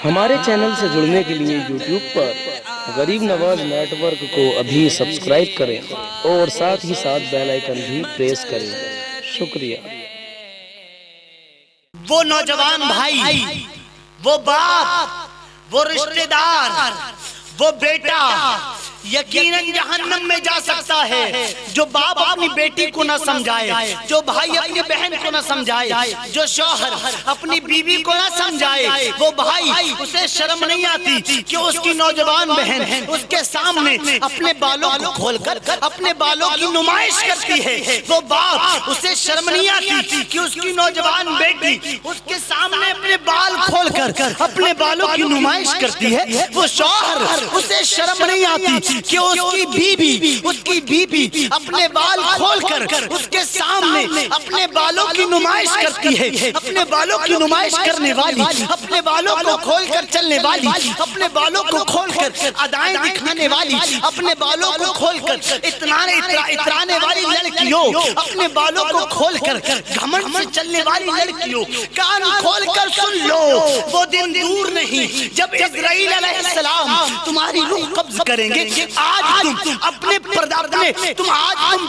ہمارے چینل سے جڑنے کے لیے یوٹیوب پر غریب نواز نیٹ ورک کو ابھی سبسکرائب کریں اور ساتھ ہی ساتھ بیل آئیکن بھی پریس کریں۔ شکریہ۔ وہ نوجوان بھائی، وہ باپ، وہ رشتہ دار، وہ بیٹا یقیناً جہنم میں جا سکتا ہے جو باپ اپنی بیٹی کو نہ سمجھائے، جو بھائی اپنی بہن کو نہ سمجھائے، جو شوہر اپنی بیوی کو نہ سمجھائے۔ وہ بھائی اسے شرم نہیں آتی کہ اس کی نوجوان بہن اس کے سامنے اپنے بالوں کو کھول کر اپنے بالوں کی نمائش کرتی ہے۔ وہ باپ اسے شرم نہیں آتی کہ اس کی نوجوان بیٹی اس کے سامنے اپنے بال کھول کر اپنے بالوں کی نمائش کرتی ہے۔ وہ شوہر اسے شرم نہیں آتی کہ اس کی بیوی اپنے بال کھول کر اس کے سامنے اپنے بالوں کی نمائش کرتی ہے۔ اپنے بالوں کی نمائش کرنے والی، اپنے بالوں کو کھول کر چلنے والی، اپنے بالوں کو کھول کر ادائیں دکھانے والی، اپنے بالوں کو کھول کر اترانے والی لڑکیوں، اپنے بالوں کو کھول کر گھمنڈ سے چلنے والی لڑکیوں، کان کھول کر سن لو، وہ دن دور نہیں جب اسرائیل علیہ السلام تمہاری روح قبض کریں گے۔ آج تم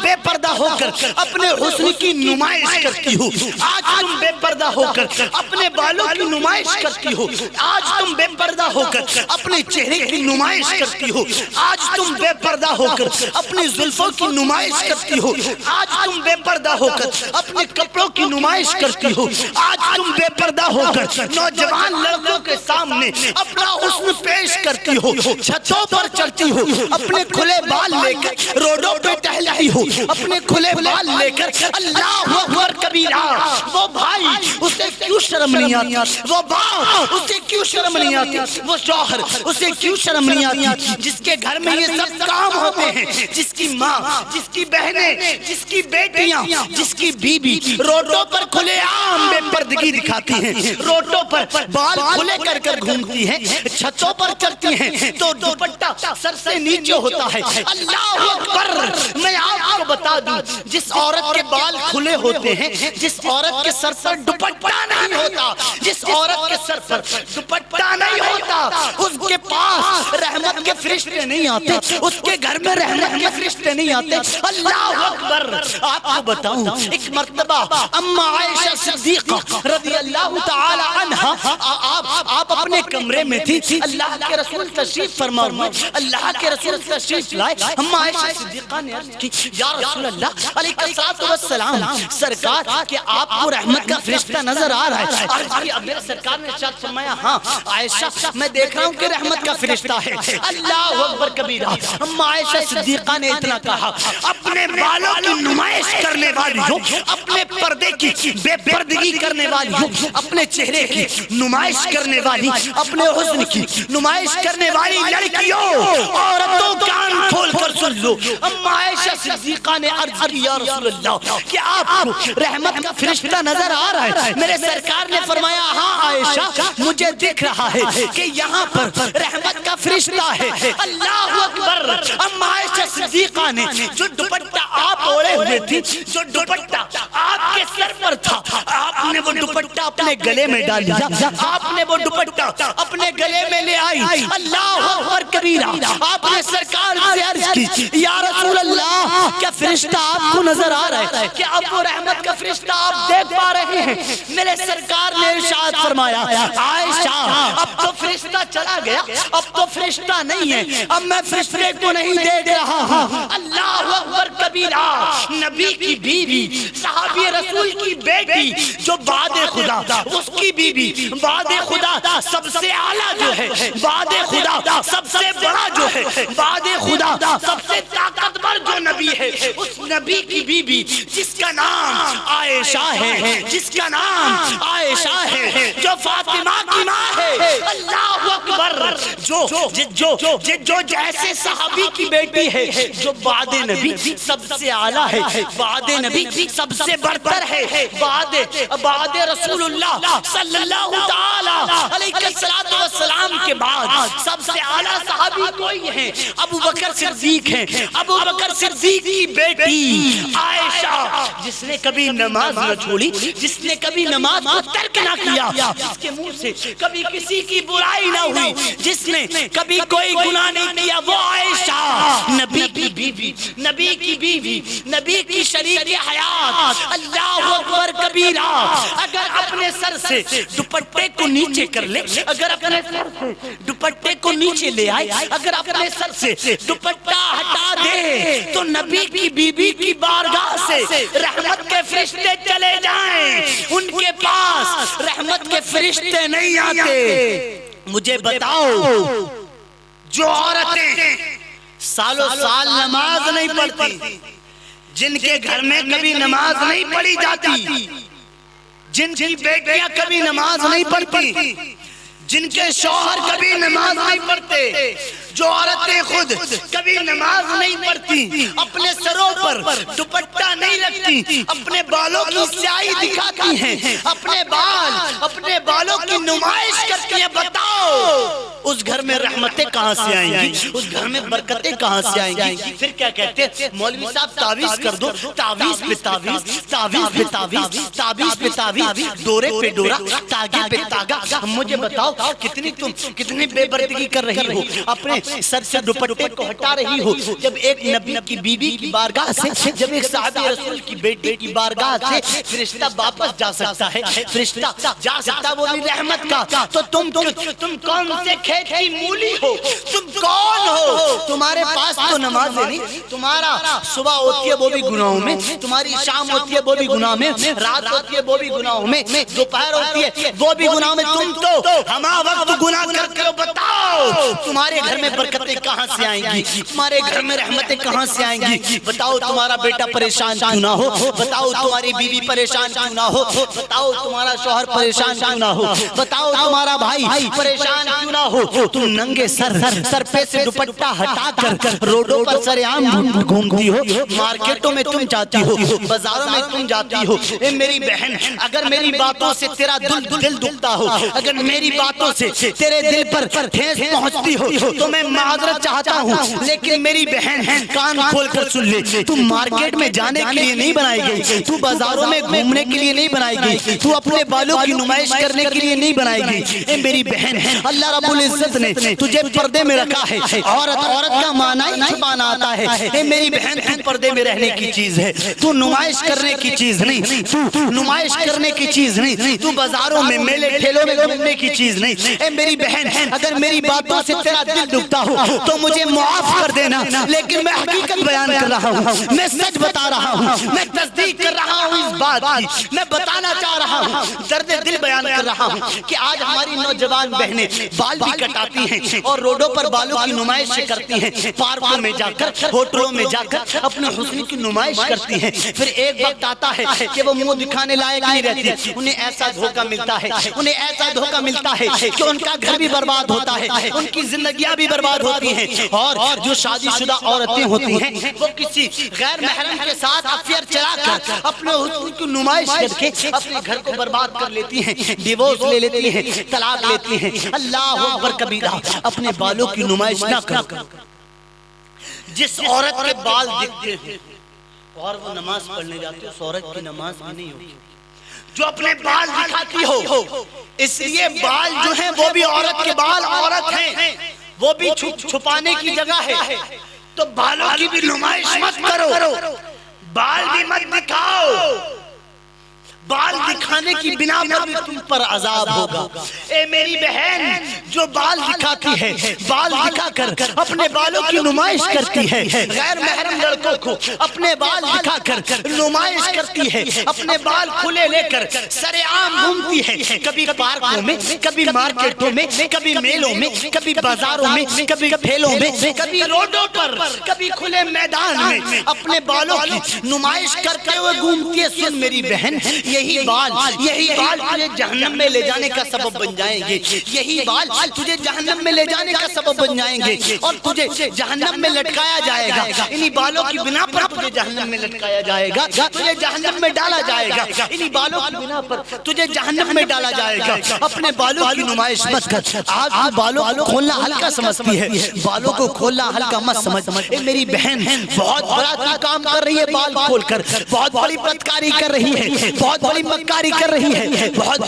بے پردہ ہو کر اپنے حسن کی نمائش کرتی ہو، آج تم بے پردہ ہو کر اپنے بالوں کی نمائش کرتی ہو، آج تم بے پردہ ہو کر اپنے چہرے کی نمائش کرتی ہو، آج تم بے پردہ ہو کر اپنی زلفوں کی نمائش کرتی ہو، آج تم بے پردہ ہو کر اپنے کپڑوں کی نمائش کرتی ہو، آج تم بے پردہ ہو کر نوجوان لڑکوں کے سامنے اپنا حسن پیش کرتی ہو، چھتوں پر چڑھتی ہو، اپنے کھلے بال لے کر روڈوں پہ ٹہلتی ہو، اپنے کھلے بال لے کر اللہ اکبر کبیرہ۔ وہ بھائی اسے کیوں شرم نہیں آتی؟ وہ باپ اسے کیوں شرم نہیں آتی؟ وہ شوہر اسے کیوں شرم نہیں آتی جس کے گھر میں یہ سب کام ہوتے ہیں، جس کی ماں، جس کی بہنیں، جس کی بیٹیاں، جس کی بیوی روڈوں پر کھلے عام بے پردگی دکھاتی ہیں، روڈوں پر بال کھلے کر گھومتی ہیں، چھتوں پر چڑھتی ہیں تو دوپٹہ سر سے نیچے ہوتا ہے۔ اللہ اکبر۔ میں آپ کو بتا دوں جس عورت کے بال کھلے ہوتے ہیں، جس عورت کے سر پر دوپٹہ نہیں ہوتا، جس عورت کے سر پر دوپٹہ نہیں ہوتا، اس کے پاس رحمت کے فرشتے نہیں آتے، اس کے گھر میں رحمت کے فرشتے نہیں آتے۔ اللہ اکبر۔ آپ کو بتاؤں ایک مرتبہ اما عائشہ صدیقہ رضی اللہ تعالی عنہا آپ اپنے کمرے میں تھی، اللہ کے رسول تشریف فرما ہوئے، اللہ کے رسول تشریف لائے۔ اما عائشہ صدیقہ نے عرض کی یا رسول اللہ علیہ الصلوۃ والسلام، سرکار کہ آپ کو رحمت کا فرشتہ نظر آ رہا ہے؟ عرض کی اب میرے سرکار نے ارشاد فرمایا ہاں عائشہ میں دیکھ رہا ہوں کہ رحمت کا فرشتہ ہے۔ اللہ اکبر کبیرہ۔ اما عائشہ صدیقہ نے اتنا کہا اپنے بالوں کی نمائش کرنے والی ہو، اپنے پردے کی بے پردگی کرنے والی ہو، اپنے چہرے کی نمائش کرنے والی، اپنے حسن کی نمائش کرنے والی لڑکیوں، عورتوں کان کھول کر سن لو۔ اما عائشہ صدیقہ نے عرض کی یا رسول اللہ کہ آپ کو رحمت کا فرشتہ نظر آ رہا ہے؟ میرے سرکار نے فرمایا ہاں عائشہ مجھے دکھ رہا ہے کہ یہاں پر رحمت کا فرشتہ ہے۔ اللہ اکبر۔ اما عائشہ صدیقہ نے جو دوپٹہ آپ اوڑے ہوئے تھی، جو دوپٹہ آپ کے سر پر تھا، آپ نے وہ دوپٹہ اپنے گلے میں ڈال لیا، آپ نے وہ دوپٹہ اپنے گلے میں لے آئی۔ اللہ اکبر کبیرہ۔ آپ نے سرکار سے عرض کی یا رسول اللہ کیا فرشتہ آپ کو نظر آ رہا ہے؟ کیا آپ کو رحمت کا فرشتہ آپ دیکھ پا رہے ہیں؟ میرے سرکار نے ارشاد فرمایا عائشہ اب تو فرشتہ چلا گیا، اب تو فرشتہ نہیں ہے، اب میں فرشتے کو نہیں دیکھ رہا ہوں۔ اللہ اکبر کبیرہ۔ نبی کی بیوی، صحابی رسول کی بیٹی جو بعد خدا، اس کی بیوی بعد خدا سب سے اعلیٰ جو ہے، بعد خدا سب سے بڑا جو ہے، بعد خدا سب سے طاقتور جو نبی ہے، اس نبی کی بیوی جس کا نام عائشہ ہے، جس کا نام عائشہ ہے، جو فاطمہ کی ماں ہے۔ اللہ اکبر۔ جو جیسے صحابی کی بیٹی ہے، جو بعد نبی سب سے اعلیٰ ہے، بعد نبی سب سے برتر ہے، بعد رسول اللہ صلی اللہ تعالی علیہ السلام السلام کے بعد سب سے اعلیٰ صحابی کوئی ہیں؟ ابو بکر صدیق ہیں۔ ابو بکر صدیق کی بیٹی عائشہ، جس نے کبھی نماز نہ چھوڑی، جس نے کبھی نماز کو ترک نہ کیا، جس کے منہ سے کبھی کسی کی برائی نہ ہوئی، جس نے کبھی کوئی گناہ نہیں کیا، وہ عائشہ نبی کی بیوی، نبی کی بیوی، نبی کی شریک حیات، اللہ اکبر کبیرہ، اگر اپنے سر سے دوپٹے کو نیچے کر لے، اگر اپنے سر سے دوپٹے کو نیچے لے آئے، اگر اپنے سر سے دوپٹہ ہٹا دے تو نبی کی بیوی کی بارگاہ سے رحمت کے فرشتے چلے جائیں، ان کے پاس رحمت کے فرشتے نہیں آتے۔ مجھے بتاؤ، جو عورتیں سالوں سال نماز نہیں پڑھتی، جن کے گھر میں کبھی نماز نہیں پڑھی جاتی، جن کی بیٹیاں کبھی نماز نہیں پڑھتی، جن کے شوہر کبھی نماز نہیں پڑھتے، جو عورتیں خود کبھی نماز نہیں پڑھتی، اپنے سروں پر دوپٹہ نہیں رکھتی، اپنے بالوں کی سیاہی دکھاتی ہیں، اپنے بالوں کی نمائش کرتی ہیں، بتاؤ اس گھر میں رحمتیں کہاں سے آئیں گی؟ اس گھر میں برکتیں کہاں سے آئیں گی؟ پھر کیا کہتے ہیں؟ مولوی صاحب تعویذ کر دو، تعویذ پہ تعویذ، تعویذ پہ تعویذ، تعویذ پہ تعویذ، ڈورے پہ ڈورا، تاگے پہ تاگا۔ مجھے بتاؤ کتنی بے پردگی کر رہی ہو، اپنے سر سے دوپٹے کو ہٹا رہی ہو، جب ایک نبی کی بیوی کی بارگاہ سے، جب ایک صحابی رسول کی بیٹی کی بارگاہ سے فرشتہ واپس جا سکتا ہے، فرشتہ جا سکتا وہ بھی رحمت کا، تو تم کون سے کھیت کی مولی ہو؟ تم کون ہو؟ تمہارے پاس تو نماز نہیں، تمہارا صبح ہوتی ہے وہ بھی گناہوں میں، تمہاری شام ہوتی ہے وہ بھی گناہ میں، رات ہوتی ہے وہ بھی گناہوں میں، دوپہر ہوتی ہے وہ بھی گناہ میں، تم تو ہما وقت گناہ کرتے ہو۔ بتاؤ تمہارے گھر میں برکتیں کہاں سے آئیں گی؟ تمہارے گھر میں رحمتیں کہاں سے آئیں گی؟ بتاؤ تمہارا بیٹا پریشان کیوں نہ ہو، بتاؤ تمہاری بیوی پریشان کیوں نہ ہو، بتاؤ تمہارا شوہر پریشان کیوں نہ ہو، بتاؤ تمہارا بھائی پریشان کیوں نہ ہو۔ تم ننگے سر پہ سے دوپٹہ ہٹا کر روڈوں پر سر عام گھومتی ہو، مارکیٹوں میں تم جاتی ہو، بازاروں میں تم جاتی ہو۔ اے میری بہن، اگر میری باتوں سے تیرا دل دکھتا ہو، اگر میری باتوں سے تیرے دل پر ٹھیس پہنچتی ہو تو میں معذرت چاہتا ہوں، لیکن میری بہن کان کھول کر سن لے، تو مارکیٹ میں جانے کے لیے نہیں بنائی گئی، تو بازاروں میں گھومنے کے لیے نہیں بنائی گئی، تو اپنے بالوں کی نمائش کرنے کے لیے نہیں بنائی گئی۔ اے میری بہن، اللہ رب العزت نے تجھے پردے میں رکھا ہے، عورت کا معنی چھپانا آتا ہے۔ اے میری بہن، تو پردے میں رہنے کی چیز ہے، تو نمائش کرنے کی چیز نہیں، تو نمائش کرنے کی چیز نہیں، تو بازاروں میں میلے ٹھیلوں میں گھومنے کی چیز نہیں۔ اے میری بہن، اگر میری باتوں سے تیرا دل دکھتا ہو تو مجھے معاف کر دینا، لیکن میں حقیقت بیان کر رہا ہوں، میں سچ بتا رہا ہوں، میں تصدیق کر رہا ہوں اس بات کی، میں بتانا چاہ رہا ہوں، درد دل بیان کر رہا ہوں کہ آج ہماری نوجوان بہنیں بال بھی کٹاتی ہیں اور روڈوں پر بالوں کی نمائش کرتی ہیں، پارکوں میں جا کر، ہوٹلوں میں جا کر اپنے حسن کی نمائش کرتی ہیں۔ پھر ایک وقت آتا ہے کہ وہ منہ دکھانے لائق نہیں رہتی، انہیں ایسا دھوکہ ملتا ہے، انہیں ایسا دھوکہ ملتا ہے کہ ان کا گھر بھی برباد ہوتا ہے، ان کی زندگیاں بھی برباد ہوتی ہیں، اور جو شادی شدہ عورتیں ہوتی ہیں وہ کسی غیر محرم کے ساتھ افیئر چلا کر اپنے حسن کی نمائش کر کے اپنے گھر کو برباد کر لیتی ہیں، ڈیورس لے لیتی ہیں، طلاق لیتی ہیں۔ اللہ اکبر کبیرہ، اپنے بالوں کی نمائش نہ کر۔ جس عورت کے بال دکھتے ہیں اور وہ نماز پڑھنے جاتی ہے، اس عورت کی نماز بھی نہیں ہوگی۔ جو اپنے بال دکھاتی ہو، اس لیے بال جو ہیں وہ بھی عورت کے بال عورت ہیں، وہ بھی چھپانے کی جگہ ہے، تو بالوں کی بھی نمائش مت کرو، بال بھی مت دکھاؤ، بال دکھانے کی بنا پر بھی تم پر عذاب ہوگا۔ اے میری بہن، جو بال دکھاتی ہے، بال دکھا کر اپنے بالوں کی نمائش کرتی ہے، غیر محرم لڑکوں کو اپنے بال دکھا کر نمائش کرتی ہے، اپنے بال کھلے لے کر سر عام گھومتی ہے، کبھی پارکوں میں، کبھی مارکیٹوں میں، کبھی میلوں میں، کبھی بازاروں میں، کبھی ٹھیلوں میں، کبھی روڈوں پر، کبھی کھلے میدان میں اپنے بالوں کی نمائش کرتے ہوئے گھومتی ہے۔ سن میری بہن، یہی بال تجھے جہنم میں لے جانے کا سبب بن جائیں گے، یہی بال تجھے جہنم میں لے جانے کا سبب بن جائیں گے اور تجھے جہنم میں لٹکایا جائے گا۔ انہی بالوں کی بنا پر تجھے جہنم میں لٹکایا جائے گا، تجھے جہنم میں ڈالا جائے گا، انہی بالوں کی بنا پر تجھے جہنم میں ڈالا جائے گا۔ اپنے بالوں کی نمائش مت کر۔ آج تو بالوں کو کھولنا ہلکا سمجھتی ہے، بالوں کو کھولنا ہلکا مت سمجھ۔ اے میری بہن، بہت بڑا تو کام کر رہی ہے بال کھول کر، بہت بڑی بدکاری کر رہی ہے، بہت بڑی مکاری کر رہی ہے، بہت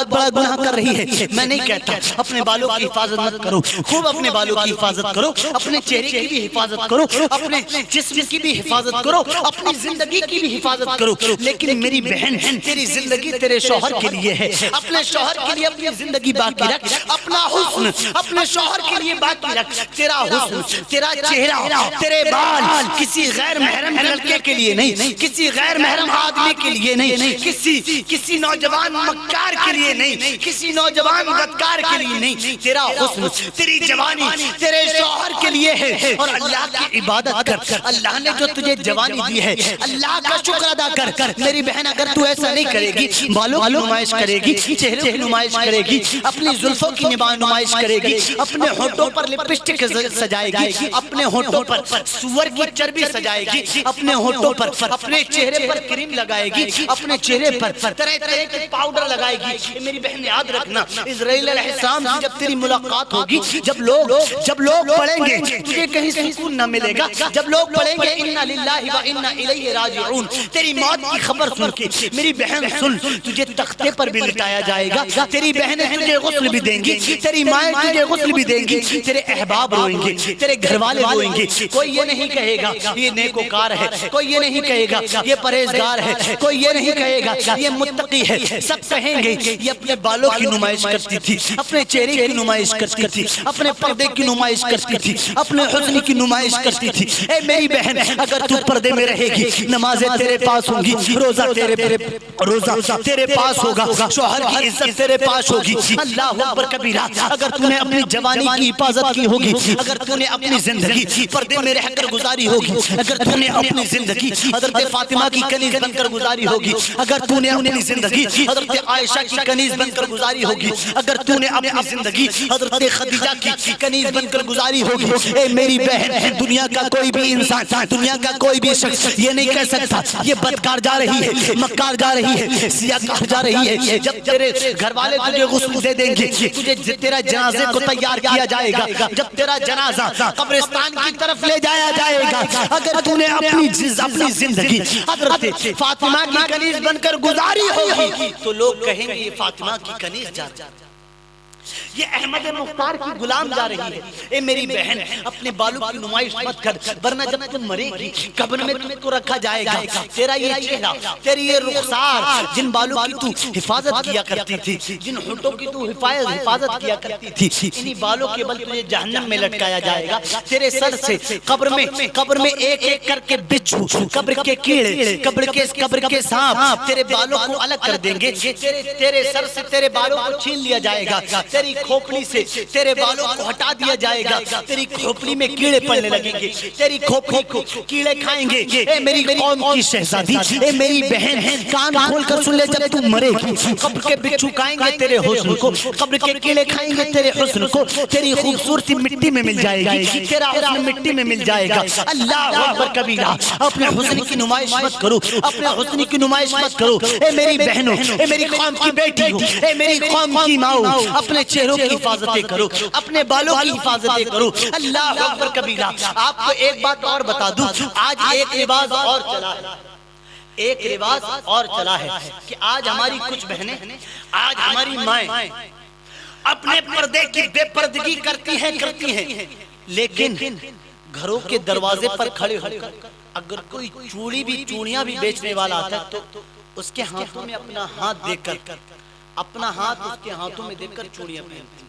بڑا گناہ کر رہی ہے۔ میں نہیں کہتا اپنے بالوں کی حفاظت مت کرو، خوب اپنے بالوں کی حفاظت کرو، اپنے چہرے کی بھی حفاظت کرو، اپنے جسم کی بھی حفاظت کرو، اپنی زندگی کی بھی حفاظت کرو۔ لیکن میری بہن، تیری زندگی تیرے شوہر کے لیے ہے، اپنے شوہر کے لیے اپنی زندگی باقی رکھ، اپنا حسن اپنے شوہر کے لیے باقی رکھ۔ تیرا حسن، تیرا چہرہ، تیرے بال کسی غیر محرم لڑکے کے لیے نہیں، کسی غیر محرم آدمی کے لیے نہیں، کسی نوجوان مکار کے لیے نہیں، کسی نوجوان بدکار کے لیے نہیں۔ تیرا حسن، تیری جوانی تیرے شوہر کے لیے ہے اور اللہ کی عبادت کر۔ اللہ نے جو تجھے جوانی دی ہے اللہ کا شکر ادا کر۔ میری بہن اگر تو ایسا نہیں کرے گی، بالوں کی نمائش کرے گی، چہرے کی نمائش کرے گی، اپنی زلفوں کی نمائش کرے گی، اپنے ہونٹوں پر لپسٹک سجائے گی، اپنے ہونٹوں پر سور کی چربی سجائے گی، اپنے ہونٹوں پر، اپنے چہرے پر کریم لگائے گی، اپنے چہرے پر طرح طرح کے پاؤڈر لگائے گی۔ میری بہن یاد رکھنا، اسرائیل علیہ السلام سے جب تیری ملاقات ہوگی، جب لوگ پڑھیں گے تجھے کہیں سکون نہ ملے گا، جب لوگ پڑھیں گے انا للہ و انا الیہ راجعون، تیری موت کی خبر سن کے میری بہن سن، تجھے تختے پر بھی لٹایا جائے گا، تیری بہنیں تجھے غسل بھی دیں گی، تیری مائیں تجھے غسل بھی دیں گی، تیرے احباب روئیں گے، تیرے گھر والے روئیں گے۔ کوئی یہ نہیں کہے گا یہ نیکوکار ہے، کوئی یہ نہیں کہے گا یہ پرہیزگار ہے، کوئی یہ نہیں کہے گا یہ متقی ہے، سب کہیں گے یہ اپنے بالوں کی نمائش کرتی تھی، اپنے چہرے کی نمائش کرتی تھی، اپنے پردے کی نمائش کرتی تھی، اپنے حسن کی نمائش کرتی تھی۔ اے میری بہن اگر تو پردے میں رہے گی، نمازیں تیرے پاس ہوں گی، روزہ تیرے پاس ہوگا، شوہر کی عزت تیرے پاس ہوگی۔ اللہ اکبر کبیرہ۔ اگر تو نے اپنی جوانی کی حفاظت کی ہوگی، اگر تو نے اپنی زندگی پردے میں رہ کر گزاری ہوگی، اگر تو نے اپنی زندگی حضرت فاطمہ کی کنیز بن کر گزاری ہوگی، اگر تو نے اپنی زندگی حضرت عائشہ کی کنیز بن کر گزاری ہوگی، اگر تو نے اپنی زندگی حضرت خدیجہ کی کنیز بن کر گزاری ہوگی، اے میری بہن دنیا کا کوئی بھی انسان، دنیا کا کوئی بھی شخص یہ نہیں کہہ سکتا یہ بدکار جا رہی ہے، مکار جا رہی ہے، سیاکار جا رہی ہے۔ جب تیرے گھر والے تجھے غسل دے دیں گے، تجھے تیرا جنازے کو تیار کیا جائے گا، جب تیرا جنازہ قبرستان کی طرف لے جایا جائے گا، اگر تو نے اپنی زندگی حضرت فاطمہ کی کنیز بن کر گزاری ہوگی تو لوگ کہیں گے یہ فاطمہ کی کنیز جا رہی ہے، یہ احمد مختار کی غلام جا رہی ہے۔ اے میری بہن اپنے بالوں کی نمائش مت کر، ورنہ جب تم مرے گی قبر میں تم کو رکھا جائے گا، تیرا یہ چہرہ، تیری یہ رخسار، جن بالوں کی تو حفاظت کیا کرتی تھی، جن ہونٹوں کی تو حفاظت کیا کرتی تھی، انہی بالوں کے بل تجھے جہنم میں لٹکایا جائے گا۔ تیرے سر سے قبر میں ایک ایک کر کے بچھو، قبر کے کیڑے، قبر کے سانپ تیرے بالوں کو الگ کر دیں گے، تیرے سر سے تیرے بالوں کو چھین لیا جائے گا، تیری کھوپڑی سے تیرے بالوں کو ہٹا دیا جائے گا، تیری کھوپڑی میں کیڑے پڑنے لگیں گے، تیری کھوپڑی کو کیڑے کھائیں گے۔ اے میری قوم کی شہزادی، اے میری بہن کان کھول کر سن لے، جب تم مرے گی قبر کے بچھو کھائیں گے تیرے حسن کو، قبر کے کیڑے کھائیں گے تیرے حسن کو، تیری خوبصورتی مٹی میں مل جائے گی، تیرا حسن مٹی میں مل جائے گا۔ اللہ اکبر کبیرہ۔ اپنے حسن کی نمائش مت کرو، اپنے حسن کی نمائش مت کرو۔ اے میری بہنوں، اے میری قوم کی بیٹیوں، اے میری قوم کی ماؤں، اپنے چہروں کی حفاظتیں کرو، اپنے بالوں کی حفاظتیں کرو۔ اللہ اکبر کبیرہ۔ آپ کو ایک بات اور بتا دوں، آج ایک رواج اور چلا ہے، ایک رواج اور چلا ہے کہ آج ہماری کچھ بہنیں، آج ہماری مائیں اپنے پردے کی بے پردگی کرتی ہیں، لیکن گھروں کے دروازے پر کھڑے ہو کر اگر کوئی چوڑیاں بھی بیچنے والا آتا ہے تو اس کے ہاتھوں میں اپنا ہاتھ دے کر، اپنا ہاتھ اس کے ہاتھوں میں دے کر چوڑیاں پہنتی ہیں۔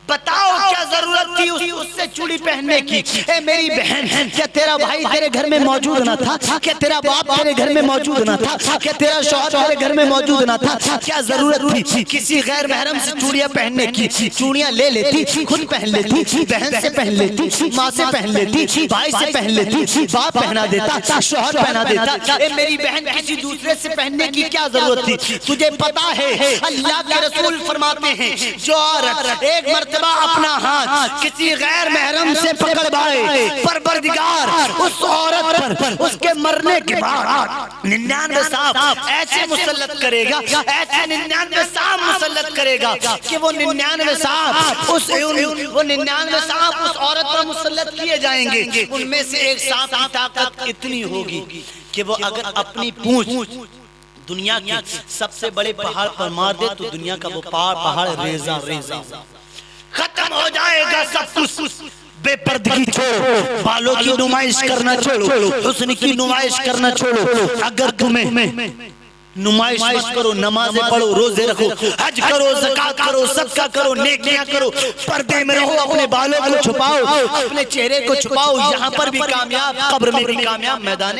بتاؤ کیا ضرورت تھی اس سے چوڑی پہننے کی؟ اے میری بہن، کیا تیرا بھائی تیرے گھر میں موجود نہ تھا؟ کیا تیرا باپ تیرے گھر میں موجود نہ تھا؟ کیا تیرا شوہر تیرے گھر میں موجود نہ تھا؟ کیا ضرورت تھی کسی غیر محرم سے چوڑیاں پہننے کی؟ چوڑیاں لے لیتی، خود پہن لیتی، بہن سے پہن لیتی، ماں سے پہن لیتی، بھائی سے پہن لیتی، باپ پہنا دیتا، شوہر پہنا دیتا۔ اے میری بہن، کسی دوسرے سے پہننے کی کیا ضرورت تھی؟ تجھے پتا ہے اللہ کے رسول فرماتے ہیں جو عورت ایک مرتبہ اپنا ہاتھ کسی غیر محرم سے پکڑوائے، پروردگار اس عورت پر اس کے مرنے کے بعد 99 سانپ ایسے مسلط کرے گا، ایسے 99 سانپ مسلط کرے گا کہ وہ 99 سانپ اس عورت پر مسلط کیے جائیں گے۔ ان میں سے ایک سانپ کی طاقت اتنی ہوگی کہ وہ اگر اپنی پونچھ دنیا کے سب سے بڑے پہاڑ پر مار دے تو دنیا کا وہ پہاڑ ریزہ ریزہ ختم ہو جائے گا سب کچھ۔ بے پردگی چھوڑو، بالوں کی نمائش کرنا چھوڑو، حسن کی نمائش کرنا چھوڑو۔ اگر تمہیں نمائش کرو، نمازیں پڑھو، روزے رکھو، حج کرو، زکاة کرو، صدقہ کرو، نیکیاں کرو، پردے میں رہو، اپنے بالوں کو چھپاؤ، اپنے چہرے کو چھپاؤ، یہاں پر بھی کامیاب، قبر میں بھی کامیاب، میدان